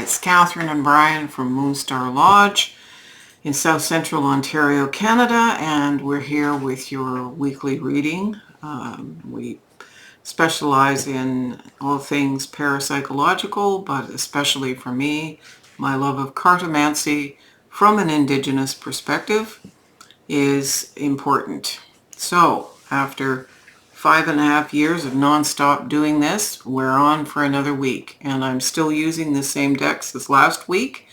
It's Catherine and Brian from Moonstarlodge in South Central Ontario, Canada, and we're here with your weekly reading. We specialize in all things parapsychological, but especially for me, my love of cartomancy from an Indigenous perspective is important. So, after 5.5 years of non-stop doing this, we're on for another week, and I'm still using the same decks as last week.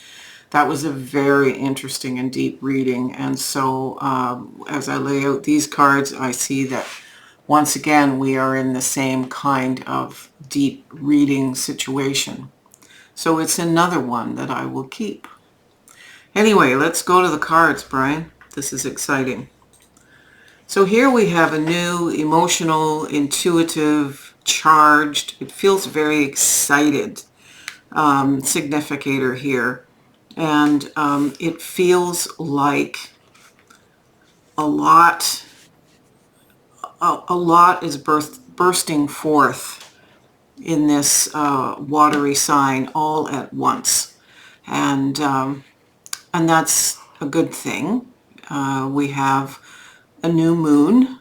That was a very interesting and deep reading, and so as I lay out these cards, I see that once again we are in the same kind of deep reading situation. So it's another one that I will keep. Anyway, let's go to the cards, Brian. This is exciting. So here we have a new emotional, intuitive, charged, it feels very excited significator here. And it feels like a lot is bursting forth in this watery sign all at once. And that's a good thing. We have a new moon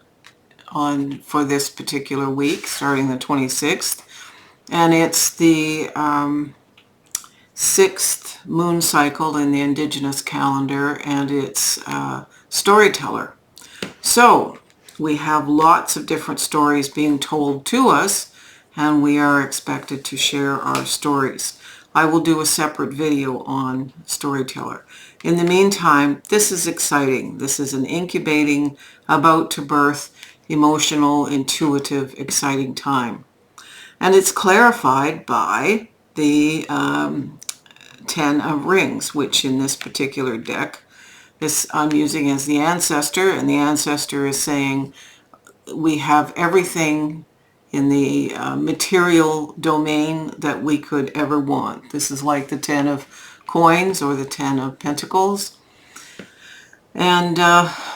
for this particular week, starting the 26th, and it's the 6th moon cycle in the Indigenous calendar, and it's storyteller. So we have lots of different stories being told to us, and we are expected to share our stories. I will do a separate video on storyteller. In the meantime, this is exciting. This is an incubating, about to birth, emotional, intuitive, exciting time. And it's clarified by the 10 of rings, which in this particular deck, I'm using as the ancestor, and the ancestor is saying we have everything in the material domain that we could ever want. This is like the 10 of coins or the 10 of pentacles. And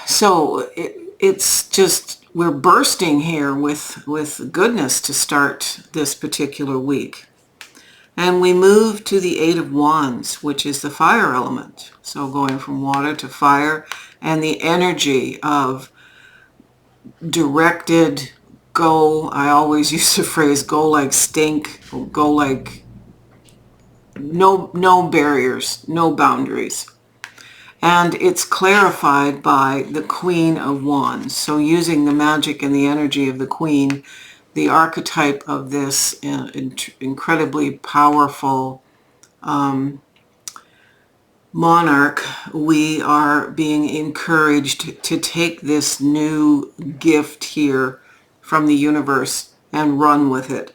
so it's just, we're bursting here with goodness to start this particular week. And we move to the 8 of Wands, which is the fire element. So going from water to fire, and the energy of directed, I always use the phrase, go like stink, go like no barriers, no boundaries. And it's clarified by the Queen of Wands. So using the magic and the energy of the Queen, the archetype of this incredibly powerful monarch, we are being encouraged to take this new gift here from the universe and run with it.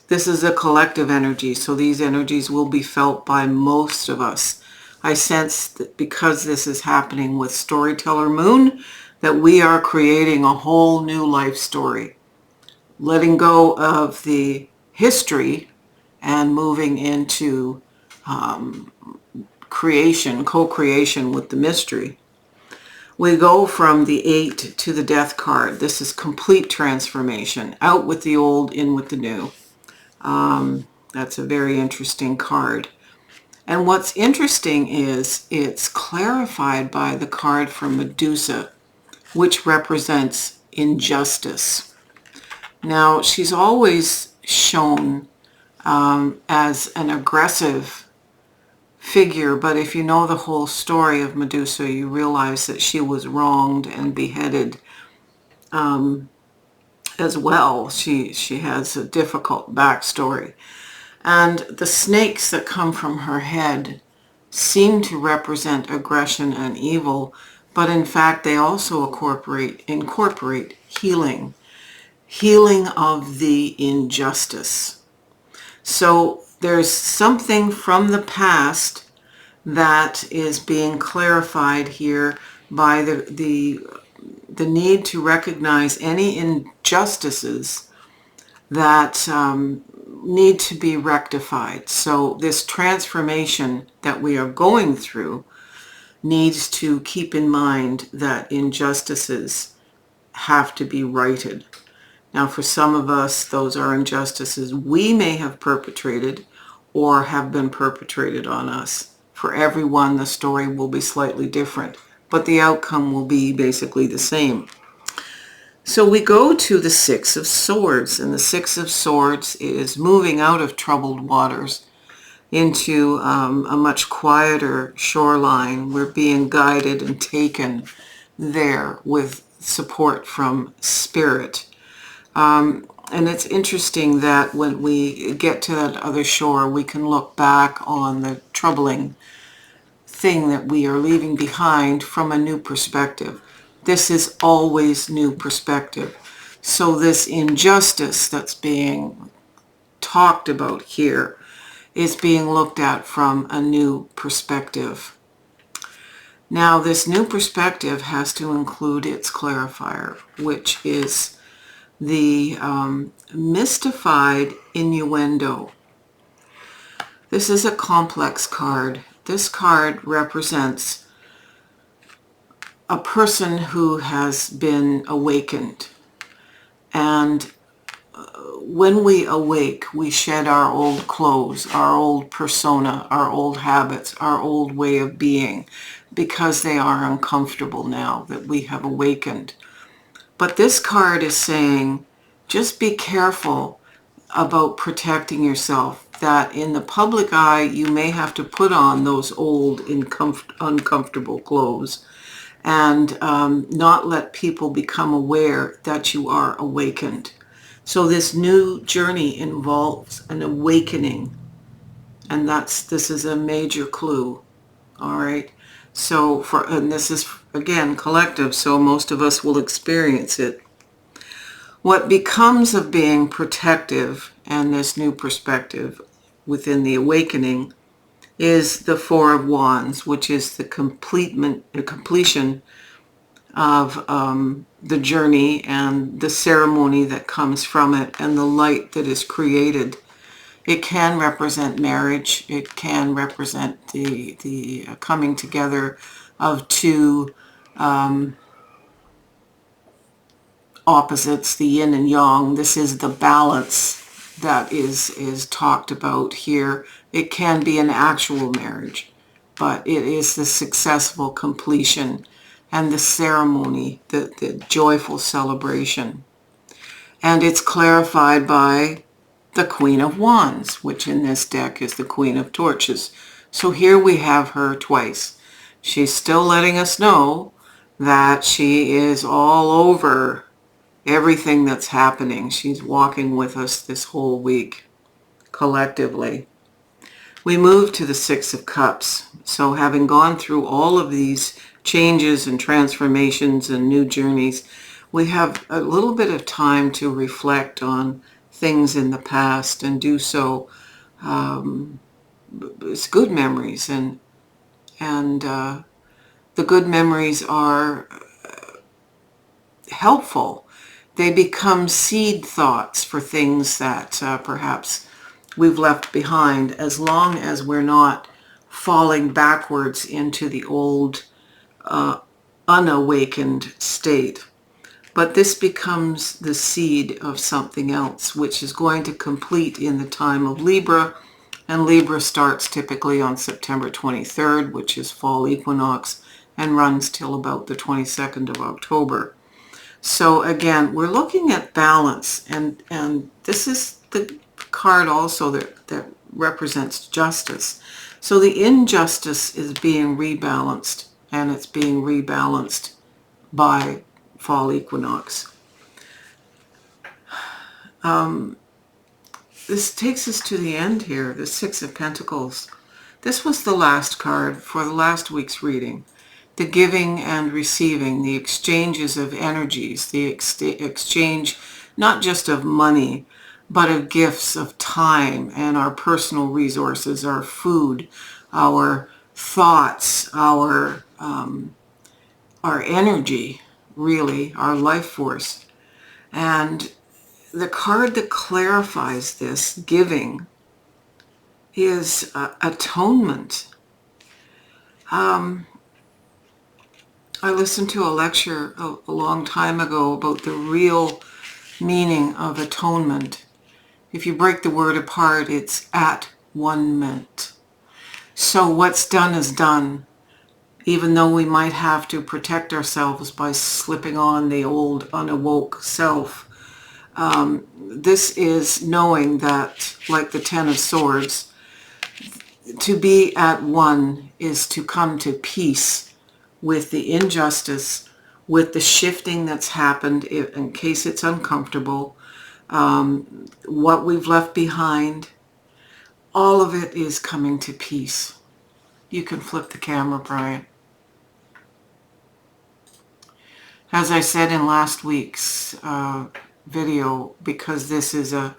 This is a collective energy, so these energies will be felt by most of us. I sense that because this is happening with Storyteller Moon, that we are creating a whole new life story, letting go of the history and moving into creation, co-creation with the mystery. We go from the 8 to the Death card. This is complete transformation. Out with the old, in with the new. That's a very interesting card. And what's interesting is it's clarified by the card from Medusa, which represents injustice. Now, she's always shown as an aggressive figure, but if you know the whole story of Medusa, you realize that she was wronged and beheaded as well. She has a difficult backstory. And the snakes that come from her head seem to represent aggression and evil, but in fact they also incorporate healing of the injustice. So there's something from the past that is being clarified here by the need to recognize any injustices that need to be rectified. So this transformation that we are going through needs to keep in mind that injustices have to be righted. Now, for some of us, those are injustices we may have perpetrated, or have been perpetrated on us. For everyone, the story will be slightly different, but the outcome will be basically the same. So we go to the Six of Swords, and the Six of Swords is moving out of troubled waters into a much quieter shoreline. We're being guided and taken there with support from spirit. And it's interesting that when we get to that other shore, we can look back on the troubling thing that we are leaving behind from a new perspective. This is always new perspective. So this injustice that's being talked about here is being looked at from a new perspective. Now, this new perspective has to include its clarifier, which is the mystified innuendo. This is a complex card. This card represents a person who has been awakened. And when we awake, we shed our old clothes, our old persona, our old habits, our old way of being, because they are uncomfortable now that we have awakened. But this card is saying, just be careful about protecting yourself, that in the public eye, you may have to put on those old, uncomfortable clothes and not let people become aware that you are awakened. So this new journey involves an awakening, and this is a major clue. All right. So and this is again collective, so most of us will experience it. What becomes of being protective and this new perspective within the awakening is the Four of Wands, which is the completion of the journey and the ceremony that comes from it and the light that is created. It can represent marriage. It can represent the coming together of two opposites, the yin and yang. This is the balance that is talked about here. It can be an actual marriage, but it is the successful completion and the ceremony, the joyful celebration. And it's clarified by the Queen of Wands, which in this deck is the Queen of Torches. So here we have her twice. She's still letting us know that she is all over everything that's happening. She's walking with us this whole week, collectively. We move to the Six of Cups. So having gone through all of these changes and transformations and new journeys, we have a little bit of time to reflect on things in the past and do so. It's good memories, and the good memories are helpful. They become seed thoughts for things that perhaps we've left behind, as long as we're not falling backwards into the old unawakened state. But this becomes the seed of something else, which is going to complete in the time of Libra. And Libra starts typically on September 23rd, which is fall equinox, and runs till about the 22nd of October. So again, we're looking at balance, and this is the card also that represents justice. So the injustice is being rebalanced, and it's being rebalanced by fall equinox. This takes us to the end here, the Six of Pentacles. This was the last card for the last week's reading. The giving and receiving, the exchanges of energies, the exchange not just of money, but of gifts of time and our personal resources, our food, our thoughts, our energy, really, our life force. And the card that clarifies this giving is atonement. I listened to a lecture a long time ago about the real meaning of atonement. If you break the word apart, it's at one meant. So what's done is done, even though we might have to protect ourselves by slipping on the old unawoke self. This is knowing that, like the Ten of Swords, to be at one is to come to peace with the injustice, with the shifting that's happened, in case it's uncomfortable, what we've left behind. All of it is coming to peace. You can flip the camera, Brian. As I said in last week's video, because this is a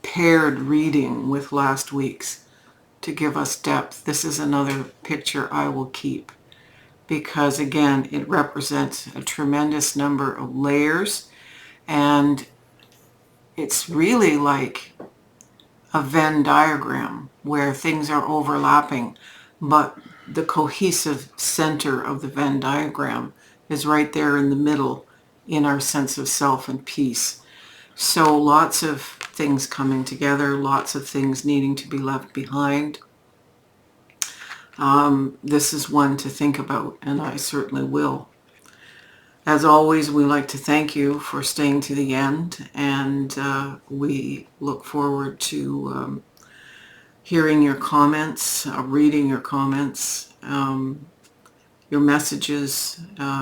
paired reading with last week's to give us depth, this is another picture I will keep, because again, it represents a tremendous number of layers, and it's really like a Venn diagram where things are overlapping, but the cohesive center of the Venn diagram is right there in the middle in our sense of self and peace. So lots of things coming together, lots of things needing to be left behind. This is one to think about, and I certainly will. As always, we like to thank you for staying to the end, and we look forward to hearing your comments, reading your comments, your messages.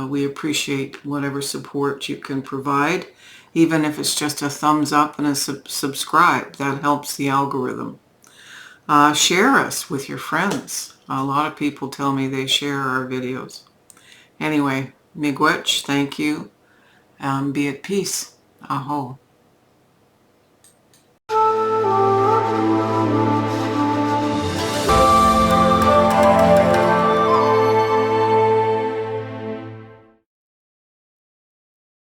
We appreciate whatever support you can provide, even if it's just a thumbs up and a subscribe. That helps the algorithm. Share us with your friends. A lot of people tell me they share our videos. Anyway, miigwech, thank you. Be at peace. Aho.